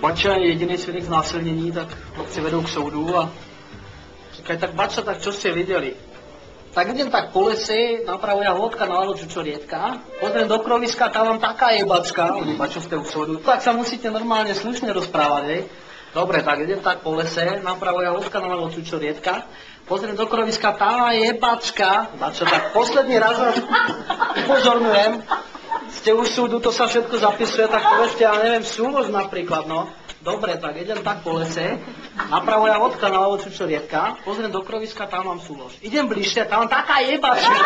Bača je jediný svědek znásilnění, tak ho přivedou k soudu a říkají, tak Bača, tak čo ste videli? Tak idem tak po lese, napravo jahodka, nalavo čučorietka, pozriem do kroviska, tam mám taká jebacka, oni Bačo ste u soudu, tak sa musíte normálne slušne rozprávať, hej? Dobre, tak idem tak po lese, napravo jahodka, nalavo čučorietka, pozriem do kroviska, tam má jebačka, Bačo, tak posledný raz vás upozorňujem, ste u súdu, to sa všetko zapisuje, tak povedzte, ja neviem, súlož napríklad, no. Dobre, tak idem tak po lese, napravo jahodka, nalavo čučorietka, pozriem do kroviska, tam mám súlož. Idem bližšie, tam mám taká jebačka.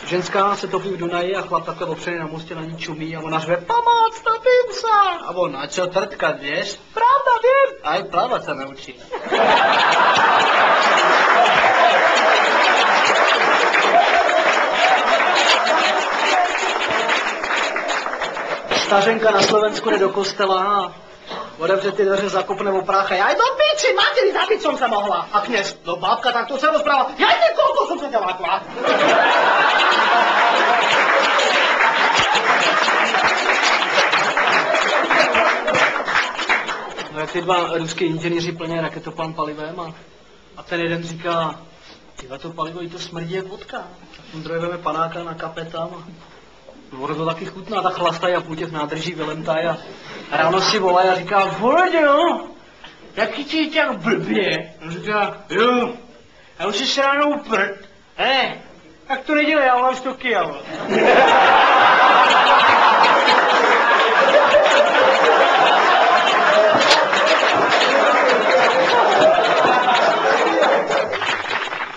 Ženská se topí v Dunaji a chlap takhle opřený na mostě na ní čumí a ona řve, pomoc, topím sa. A on, a čo trtkat, vieš? Pravda, viem. Aj plávať sa naučí. Stařenka na Slovensku jde do kostela a otevře ty dveře, zakopne o prácha. Jaj do piči, materi, zabít som sa mohla. A kněz, no bábka, tak to se rozpráva. Jaj ty kolko som sa ťa lákla. No jak ty dva ruský inženýři plně raketoplán palivem a ten jeden říká, tyhle to palivo, i to smrdí jak vodka. A ten druhý veme panáka na kapetám a voda to taky chutná, tak chlastají a půl těch nádrží vylemtají a ráno si volají a říká, Volodě, jaký ti je tak blbě? On říká, jo, já už si ráno uprt. Tak to nedělej, já volám 100 kg.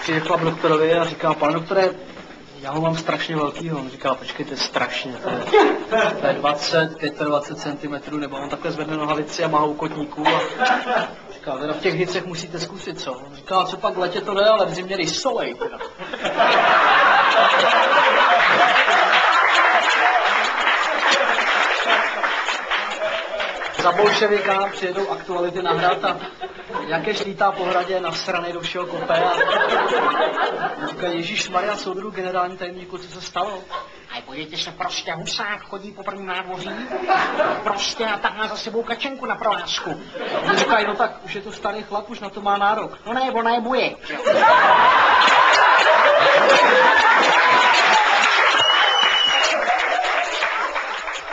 Přijde chlap doktorovi a říká, pane doktore, já ho mám strašně velkýho. On říká, počkejte, strašně, to je 20, 25 cm, nebo on takhle zvedne nohavici a má u kotníků a říká, teda v těch hicech musíte zkusit, co? On říká, co pak v letě to jde, ale v zimě když solej, teda. Za bolševika přijedou Aktuality na hrad a jaké šlítá po hradě nasranej do všeho kope a říká, Ježíšmarja, soudru generální tajemníku, co se stalo? A podívejte se, prostě husák chodí po prvním nádvoří, prostě a tak má za sebou kačenku na provázku. Oni říkají, no tak už je to starý chlap, už na to má nárok. No ne, ona je buje.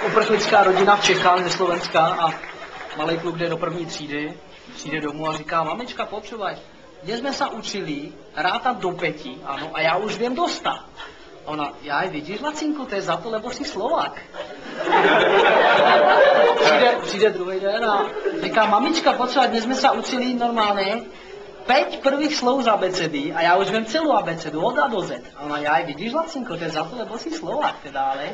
Uprchlická rodina v Čechách ze Slovenska a malý kluk jde do první třídy, přijde domů a říká, mamička, počúvaj, kde jsme se učili rátat do 5, ano, a já už vím dostat. Ona, jaj, vidíš, Lacinku, to je za to, lebo jsi Slovák. Přijde druhý den a říká, mamička, počúvaj, dnes jsme se učili normálně 5 prvých slov z abecedy a já už vím celou abecedu, od A do Z. A ona, jaj, vidíš, Lacinko, to je za to, lebo jsi Slovák, teda, ale.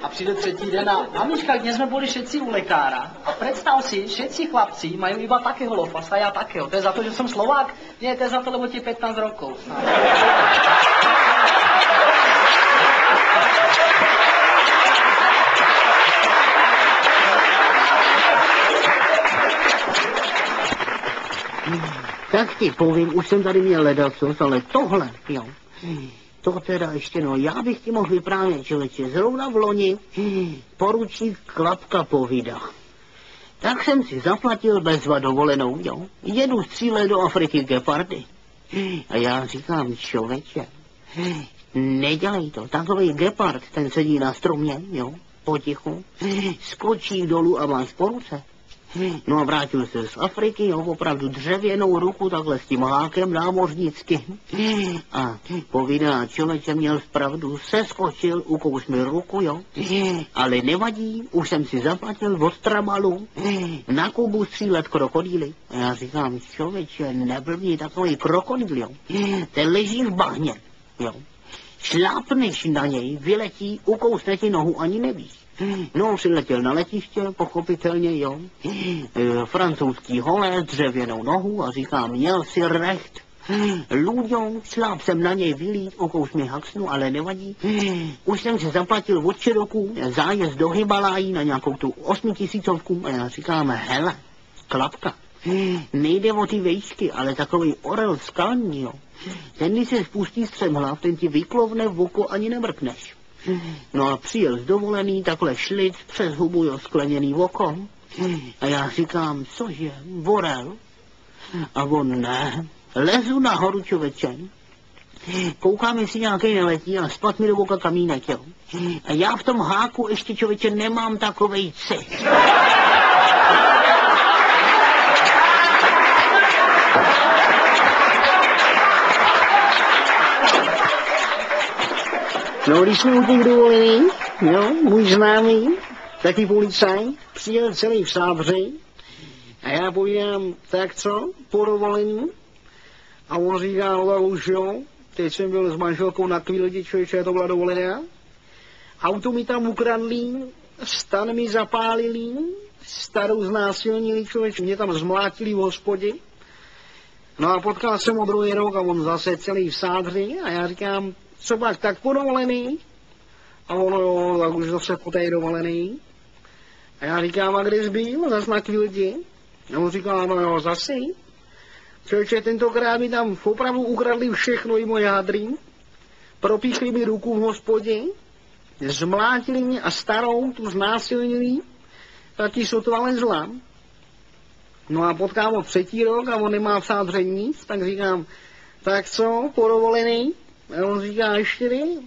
A přijde třetí den a mamička, kde jsme byli všetci u lekára a představ si, všetci chlapci mají iba takého lofasa, já takého. To je za to, že jsem Slovák? Nie, to je za to, lebo ti 15 rokov. Tak ti povím, už jsem tady měl ledacos, ale tohle, jo. To teda ještě, no, já bych ti mohl vyprávět, člověče, zrovna v loni poručík Klapka povídá. Tak jsem si zaplatil bezva dovolenou, jo. Jedu střílet do Afriky gepardy. A já říkám, člověče, nedělej to, takovej gepard, ten sedí na stromě, jo, potichu, skočí dolů a máš po ruce. No a vrátil se z Afriky, jo, opravdu dřevěnou ruku takhle s tím hákem námořnickým. A povídá, člověče měl pravdu, seskočil, ukous mi ruku, jo. Ale nevadí, už jsem si zaplatil od Trabalu na Kubu střílet krokodýly. A já říkám, člověče, neblbý takový krokodýl, jo. Ten leží v bahně, jo. Šlápneš na něj, vyletí, ukousne ti nohu, ani nevíš. No, přiletěl na letiště, pochopitelně, jo. Francouzský holé, dřevěnou nohu a říká, měl si recht. Lůďou, šláp jsem na něj vylít, ukous mi haksnu, ale nevadí. Už jsem si zaplatil od Čiroků zájezd do Himalají na nějakou tu 8000 a já říkám, hele, Klapka, Nejde o ty vejšky, ale takový orel skalní, jo. Ten, když se spustí střemhlav, ten ti vyklovne v oko, ani nemrkneš. No a přijel z dovolený, takhle šlic přes hubu, jo, skleněný oko. A já říkám, cože, orel? A on ne. Lezu nahoru, člověče. Koukám, jestli nějaký neletí a spad mi do oka kamínek, jo. A já v tom háku ještě, člověče, nemám takovej cit. No, když jsme u těch dovolený, jo, můj známý, taky policajt, přijel celý v sábři a já povídám, tak co, po dovolení? A on říká, no už jo, teď jsem byl s manželkou na Kvildi, člověče, to byla dovolená. Auto mi tam ukradli, stan mi zapálili, starou znásilnili, člověče, mě tam zmlátili v hospodě. No a potkal jsem ho druhý rok a on zase celý v sádři a já říkám, co pak, tak po dovolený? A ono jo, tak už zase po té dovolený. A já říkám, a kde jsi byl, zas na Kvildi? A on říká, no jo, zase. Člověče, tentokrát mi tam opravdu ukradli všechno i moje hadry, propíchli mi ruku v hospodě, zmlátili mě a starou tu znásilnili, taky sotva lezla. No a potkám ho třetí rok a on nemá v sádře nic, tak říkám, tak co, po dovolený? A on říká, ještě ne.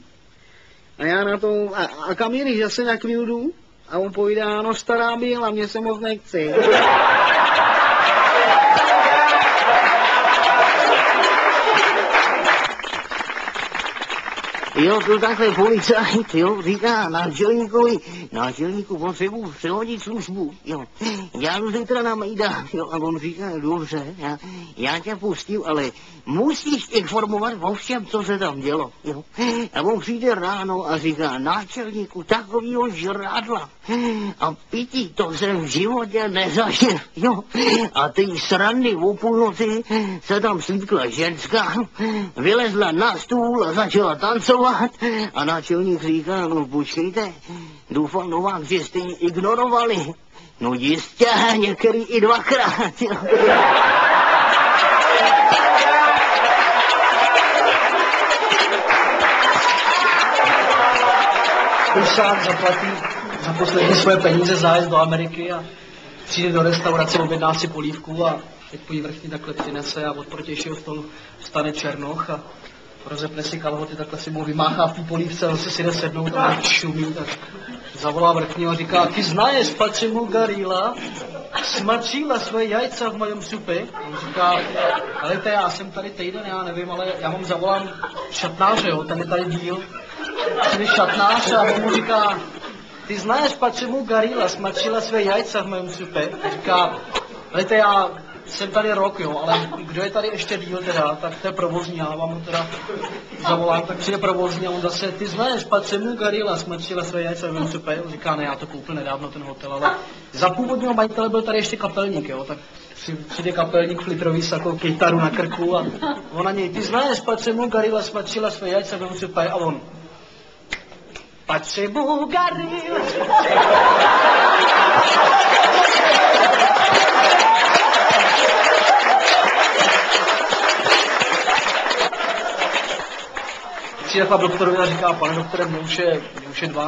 A já na to, a kam jedeš, zase na Kvildu? A on povídá, no stará byla, mě se moc nechce. Jo, to takhle policajt, jo, říká náčelníku potřebuji přehodit službu, jo. Já jdu zítra na Mejdán, jo, a on říká, dobře, já tě pustím, ale musíš informovat o všem, co se tam dělo, jo. A on přijde ráno a říká, náčelníku, takovýho žrádla a pití, to jsem v životě nezažil, jo. A ty srandy o půlnoci se tam slíkla ženská, vylezla na stůl a začala tancovat. A náčelník říká, no počkejte, doufám novák, že jste ji ignorovali. No jistě, některý i dvakrát. Když sám zaplatí za poslední svoje peníze zájezd do Ameriky a přijde do restaurace, objedná si polívku a teď po jí vrchní takhle přinese a od protějšího stolu vstane černoch a rozepne si kalhoty, takhle si mu vymáchá v té polívce a zase si jde sednout a šumí, tak zavolá vrchního a říká, ty znaješ, pačemu Garila, smačila svoje jajca v mojom supě. On říká, helejte, já jsem tady týden, já nevím, ale já vám zavolám šatnáře, jo, ten je tady díl. Přijde šatnář a on mu říká, ty znaješ, pačemu Garila, smačila svoje jajca v mojom supě. On říká, helejte, já jsem tady rok, jo, ale kdo je tady ještě díl teda, tak to je provozní, já vám ho teda zavolám, tak přijde provozní a on zase, ty znaješ, pačemu Garila, smrčila své jajce v mém supě, on říká, ne, já to koupil nedávno ten hotel, ale za původního majitele byl tady ještě kapelník, jo, tak přijde kapelník v litrový sako, kytaru na krku a on na něj, ty znaješ, pačemu Garila, smrčila své jajce v mém supě a on, pačemu Garila. Přijde chlap doktorovi a říká, pane doktore, mě už je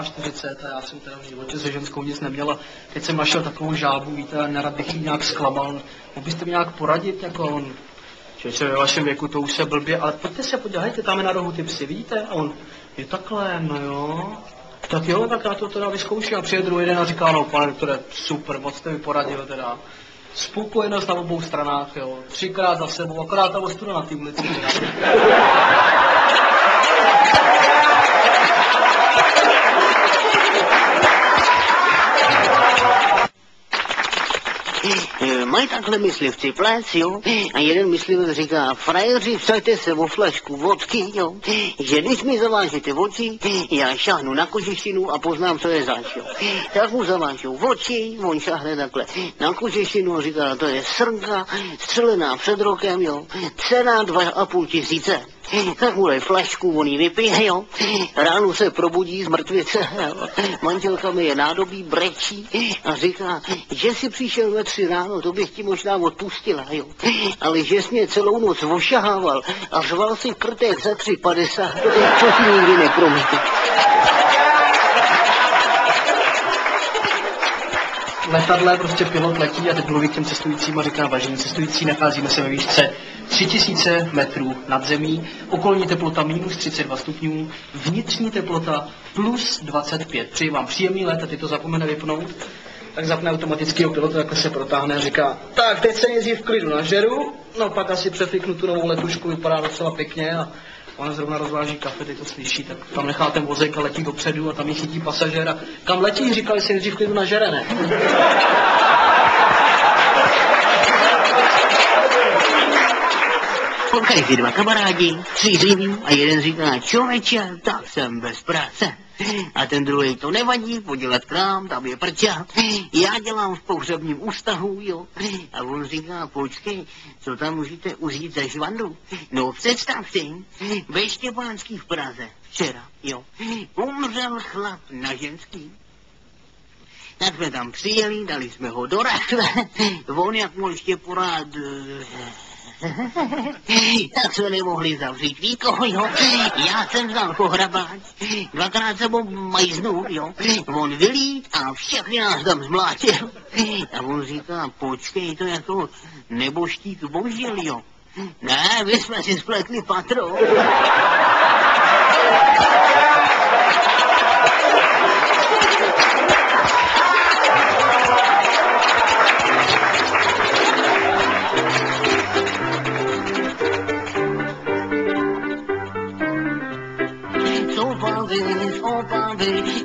42 a já jsem teda v životě se ženskou nic neměla. Teď jsem našel takovou žábu, víte, nerad bych jí nějak zklamal. Mohl byste mi nějak poradit, jako on, že ve vašem věku to už se blbě, ale pojďte se podívejte, tam je na rohu ty psy, vidíte? A on, je takhle, no jo. Tak jo, tak já to teda vyzkouším a přijde druhý den a říká, no pane doktore, super, moc jste mi poradil teda. Spokojenost na obou stranách, jo, 3krát za sebou, akorát ta ostuda na té ulici. Mají takhle myslivci plec, jo, a jeden myslivec říká, frajeři, vsaďte se o flašku vodky, jo, že když mi zavážete oči, já šáhnu na kožešinu a poznám, co je zač, jo. Tak mu zavážou oči, on šáhne takhle na kožešinu a říká, to je srnka, střelená před rokem, jo, cena 2,5 tisíce. Takovou flašku, on ji vypije, jo. Ráno se probudí z mrtvice, jo. Manželka mi je nádobí, brečí a říká, že si přišel ve 3 ráno, to bych ti možná odpustila, jo. Ale že jsi mě celou noc ošahával a řval si krtek za 3,50, to si nikdy nepromítl. Letadle prostě pilot letí a teď mluví k těm cestujícím a říká, vážení cestující, nacházíme se ve výšce 3000 metrů nad zemí, okolní teplota minus 32 stupňů, vnitřní teplota plus 25. Přeji vám příjemný let a ty to zapomene vypnout. Tak zapne automatického pilota, takhle se protáhne a říká, tak teď se nejdřív v klidu nažeru, no pak asi přefliknu tu novou letušku, vypadá docela pěkně a ona zrovna rozváží kafe, teď to slyší, tak tam nechá ten vozek a letí dopředu a tam ji chytí pasažér a kam letí, říkali si nejdřív v klidu nažere, ne? Potkají si 2 kamarádi, střízliví a jeden říká, člověče, tak jsem bez práce. A ten druhý, to nevadí, podělat krám, tam je prča. Já dělám v pohřebním ústavu, jo. A on říká, počkej, co tam můžete uzít za žvandu? No představ si, ve Štěpánský v Praze, včera, jo. Umřel chlap na ženský. Tak jsme tam přijeli, dali jsme ho do rakve, on jak mu ještě porád... Tak jsme nemohli zavřít víko, jo. Já jsem vzal pohrabáč, 2krát se mu majznul, jo. On vylít a všechny nás tam zmlátil. A on říká, počkej, to jako neboštík božil, jo. Ne, my jsme si spletli patro.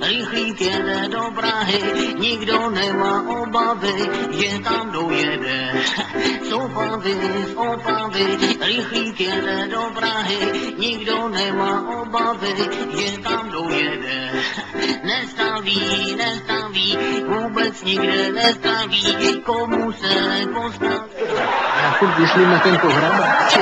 Rychlík jede do Prahy, nikdo nemá obavy, že tam dojede. Z Opavy, rychlík jede do Prahy, nikdo nemá obavy, že tam dojede. Nestaví, vůbec nikde nestaví, komu se postaví. Já furt myslím na ten pohrabáč.